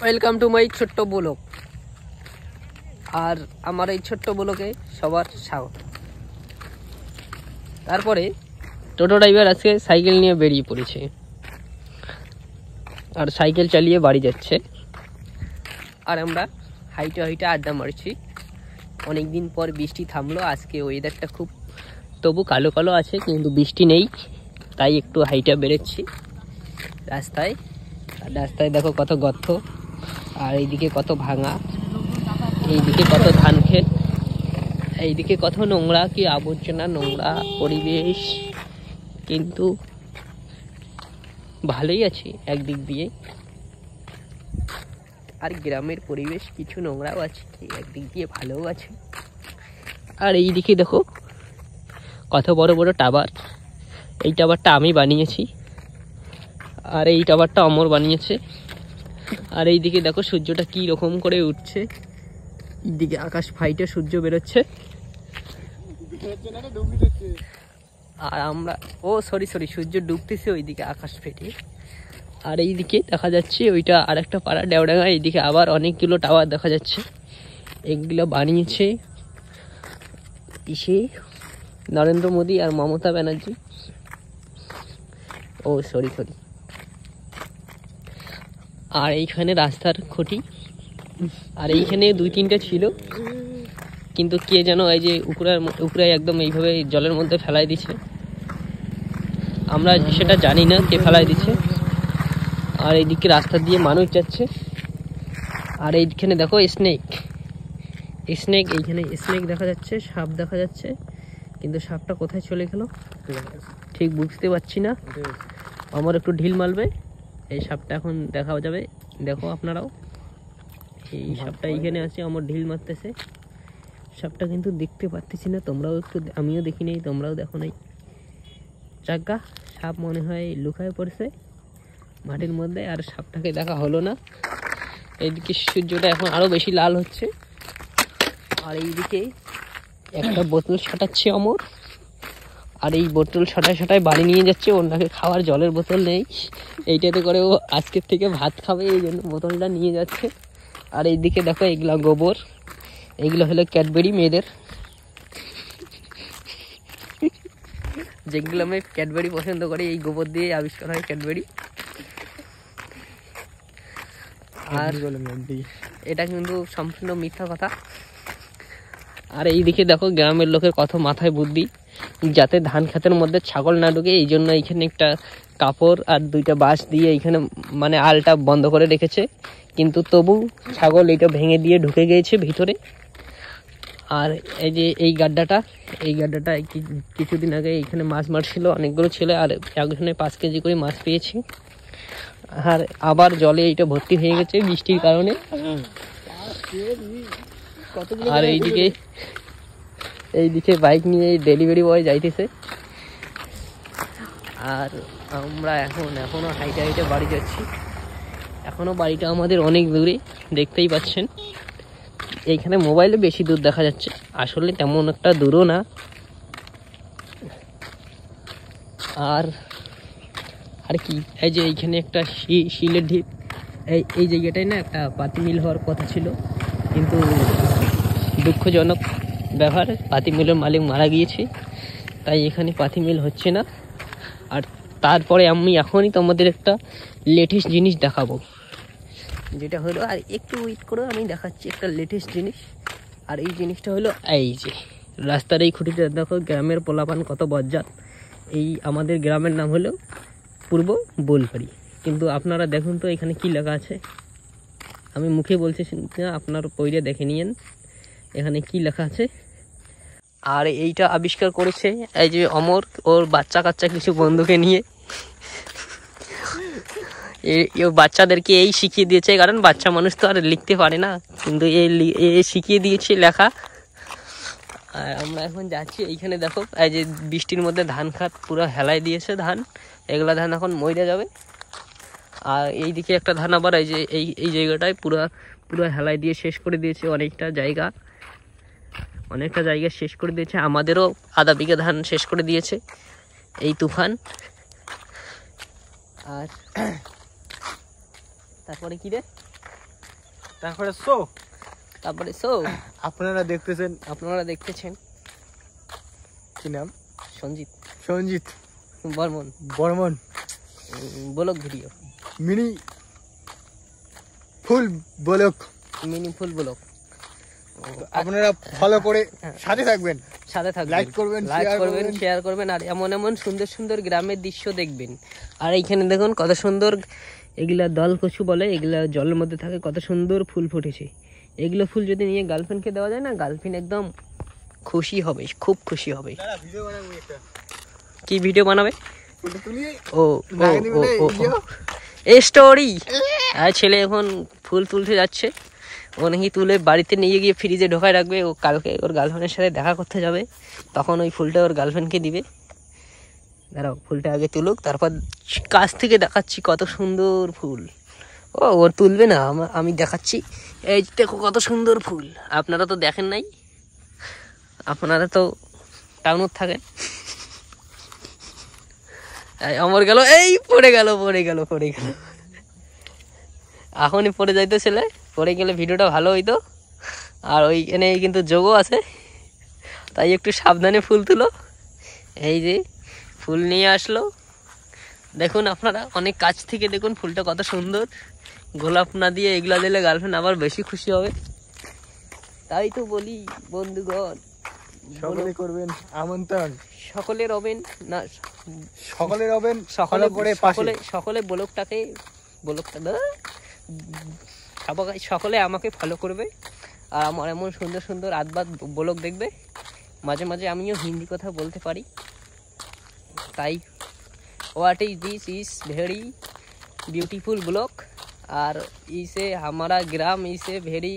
Welcome to my ছোট্ট blog. আর আমার এই ছোট্ট ব্লগে সবার স্বাগত। তারপরে টোটো ড্রাইভার আজকে সাইকেল নিয়ে বেরিয়ে পড়েছে আর সাইকেল চালিয়ে বাড়ি যাচ্ছে, আর আমরা হাইটে হাইটে আড্ডা মারছি। অনেক দিন পর বৃষ্টি থামলো, আজকে ওয়েদারটা খুব তবু কালো কালো আছে, কিন্তু বৃষ্টি নেই, তাই একটু হাইটে বেরোচ্ছি রাস্তায়। আর রাস্তায় দেখো কত গর্ত, আর এইদিকে কত ভাঙা, এইদিকে কত ধান ক্ষেত, এইদিকে কত নোংরা, কি আবর্জনা, নোংরা পরিবেশ, কিন্তু ভালোই আছি একদিক দিয়ে। আর গ্রামের পরিবেশ কিছু নোংরাও আছে, একদিক দিয়ে ভালোও আছে। আর এইদিকে দেখো কত বড় বড় টাওয়ার। এই টাওয়ারটা আমি বানিয়েছি, আর এই টাওয়ারটা অমর বানিয়েছে। আর এইদিকে দেখো সূর্যটা কি রকম করে উঠছে, এইদিকে আকাশ ফাইটে সূর্য বেরোচ্ছে। আর আমরা সরি সূর্য ডুবতেছে ওইদিকে আকাশ ফেটে। আর এইদিকে দেখা যাচ্ছে ওইটা আর একটা পাড়া ডেওডাঙ্গা, এইদিকে আবার অনেকগুলো টাওয়ার দেখা যাচ্ছে। এগুলো বানিয়েছে নরেন্দ্র মোদী আর মমতা ব্যানার্জি। সরি। আর এইখানে রাস্তার খুঁটি, আর এইখানে 2-3টা ছিল, কিন্তু কে যেন এই যে উপরে একদম এইভাবে জলের মধ্যে ফেলাই দিচ্ছে, আমরা সেটা জানি না কে ফেলাই দিচ্ছে। আর এইদিকে রাস্তা দিয়ে মানুষ যাচ্ছে। আর এইখানে দেখো স্নেক, এইখানে স্নেক দেখা যাচ্ছে, সাপ দেখা যাচ্ছে, কিন্তু সাপটা কোথায় চলে গেল ঠিক বুঝতে পারছি না। আমার একটু ঢিল মারবে, এই সাপটা এখন দেখা যাবে। দেখো আপনারাও, এই সাপটা এইখানে আছে, আমার ঢিল মারতেছে। সাপটা কিন্তু দেখতে পাচ্ছি না, তোমরাও একটু, আমিও দেখি নাই, তোমরাও দেখো নাই। চাগা সাপ মনে হয় লুকায় পড়ছে মাটির মধ্যে, আর সাপটাকে দেখা হলো না। এইদিকে সূর্যটা এখন আরো বেশি লাল হচ্ছে। আর এইদিকে একটা বোতল ছাটাচ্ছে অমর, আর এই বোতল ছাটায় বাড়ি নিয়ে যাচ্ছে। ওর নাকি খাওয়ার জলের বোতল নেই, এইটাতে করে ও আজকের থেকে ভাত খাবে, এই জন্য বোতলটা নিয়ে যাচ্ছে। আর এইদিকে দেখো এগুলা গোবর, এইগুলো হলো ক্যাডবেরি মেয়েদের, যেগুলো আমি ক্যাডবেরি পছন্দ করি, এই গোবর দিয়ে আবিষ্কার হয় ক্যাডবেরি। আর এটা কিন্তু সম্পূর্ণ মিথ্যা কথা। আর এইদিকে দেখো গ্রামের লোকের কত মাথায় বুদ্ধি, যাতে ধান ক্ষেতের মধ্যে ছাগল না ঢুকে, এই জন্য এইখানে একটা কাপড় আর 2টা বাঁশ দিয়ে এইখানে মানে আলটা বন্ধ করে রেখেছে, কিন্তু তবু ছাগল এইটা ভেঙে দিয়ে ঢুকে গিয়েছে ভিতরে। আর এই যে এই গাড্ডাটা কিছুদিন আগে এইখানে মাছ মারছিল অনেকগুলো ছেলে, আর একজনে 5 কেজি করে মাছ পেয়েছি। আর আবার জলে এইটা ভর্তি হয়ে গেছে বৃষ্টির কারণে। আর এইদিকে বাইক নিয়ে ডেলিভারি বয় যাইতেছে। আর আমরা এখনো হাইটে বাড়ি যাচ্ছি। এখনো বাড়িটা আমাদের অনেক দূরে, দেখতেই পাচ্ছেন। এইখানে মোবাইলে বেশি দূর দেখা যাচ্ছে, আসলে তেমন একটা দূরও না। আর কি, এই যে এইখানে একটা শিলের ঢিপ, এই জায়গাটায় না একটা পাতি মিল হওয়ার কথা ছিল, কিন্তু দুঃখজনক ব্যাপার, পাতি মিলের মালিক মারা গিয়েছে, তাই এখানে পাতি মিল হচ্ছে না। আর তারপরে আমি এখনই তোমাদের একটা লেটেস্ট জিনিস দেখাবো, যেটা হলো, আর একটু ওয়েট করো, আমি দেখাচ্ছি একটা লেটেস্ট জিনিস। আর এই জিনিসটা হলো এই যে রাস্তার এই খুঁটিটা দেখো, গ্রামের পোলাপান কত বজ্জাত। এই আমাদের গ্রামের নাম হলো পূর্ব বোলবাড়ি, কিন্তু আপনারা দেখুন তো এখানে কি লেখা আছে। আমি মুখে বলছি না, আপনার পইরে দেখে নিয়েন এখানে কি লেখা আছে। আর এইটা আবিষ্কার করেছে এই যে অমর, ওর বাচ্চা কাচ্চা কিছু বন্ধুকে নিয়ে। বাচ্চাদেরকে এই শিখিয়ে দিয়েছে, কারণ বাচ্চা মানুষ তো আর লিখতে পারে না, কিন্তু এই শিখিয়ে দিয়েছে লেখা। আর আমরা এখন যাচ্ছি, এইখানে দেখো এই যে বৃষ্টির মধ্যে ধান খাত পুরো হেলাই দিয়েছে, ধান, এগুলা ধান এখন মইরা যাবে। আর এইদিকে একটা ধান আবার এই যে এই জায়গাটায় পুরো হেলাই দিয়ে শেষ করে দিয়েছে, অনেকটা জায়গা শেষ করে দিয়েছে। আমাদেরও আধা বিঘা ধান শেষ করে দিয়েছে এই তুফান। আর তারপরে কি রে, তারপরে শো। তারপরে শো। আপনারা দেখতেছেন কি নাম? Sanjit Barman blog video, mini full blog. আপনারা ফলো করে সাথে থাকবেন, লাইক করবেন, শেয়ার করবেন, আর এমন সুন্দর সুন্দর গ্রামের দৃশ্য দেখবেন। আর এইখানে দেখুন কত সুন্দর, এগুলা দল কচু বলে, এগুলা জলের মধ্যে থাকে, কত সুন্দর ফুল ফুটেছে। এগুলো ফুল যদি নিয়ে গার্লফ্রেন্ডকে দেওয়া যায় না, গার্লফ্রেন্ড একদম খুশি হবে, খুব খুশি হবে। কি ভিডিও বানাবে? ও স্টোরি। আর ছেলে এখন ফুল তুলতে যাচ্ছে, ও নাকি তুলে বাড়িতে নিয়ে গিয়ে ফ্রিজে ঢোকায় রাখবে। ও কালকে ওর গার্লফ্রেন্ডের সাথে দেখা করতে যাবে, তখন ওই ফুলটা ওর গার্লফ্রেন্ডকে দিবে। দাঁড়াও, ফুলটা আগে তুলুক, তারপর কাছ থেকে দেখাচ্ছি কত সুন্দর ফুল। ও তুলবে না, আমি দেখাচ্ছি। এই দেখো কত সুন্দর ফুল। আপনারা তো দেখেন নাই, আপনারা তো টাউনত থাকেন। আমার গেল, এই পড়ে গেল। এখনই পড়ে যাইতো ছেলে, পড়ে গেলে ভিডিওটা ভালো হইতো। আর ওইখানে কিন্তু যোগও আছে, তাই একটু সাবধানে ফুল তুলো। এই যে ফুল নিয়ে আসলো, দেখুন আপনারা অনেক কাছ থেকে দেখুন ফুলটা কত সুন্দর। গোলাপ না দিয়ে এগুলা দিলে গার্লফ্রেন্ড আবার বেশি খুশি হবে। তাই তো বলি বন্ধুগণ, সকলে করবেন আমন্ত্রণ, সকলে রবেন না, সকলে সকলে আমাকে ফলো করবে। আর আমার এমন সুন্দর সুন্দর আধবাদ ব্লগ দেখবে। মাঝে মাঝে আমিও হিন্দি কথা বলতে পারি, তাই what is this is very beautiful blog. और इसे हमारा ग्राम इसे वेरी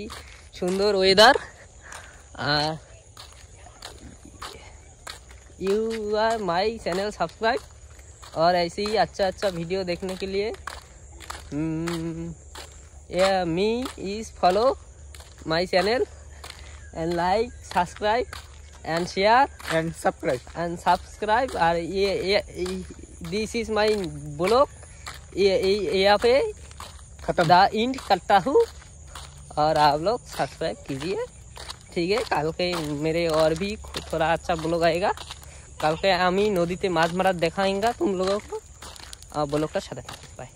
सुंदर weather. You are my channel subscribe, और ऐसे ही अच्छा वीडियो देखने के लिए me is follow my channel and like subscribe and share and subscribe. और ये दिस इज माई ब्लॉग, यहाँ पे द इंड करता हूँ, और आप लोग सब्सक्राइब कीजिए, ठीक है। कल के मेरे और भी थोड़ा अच्छा ब्लॉग आएगा। कल के आमी नदीते माछ मारा देखाएंगा तुम लोगों को, और ब्लॉग का साथ बाय।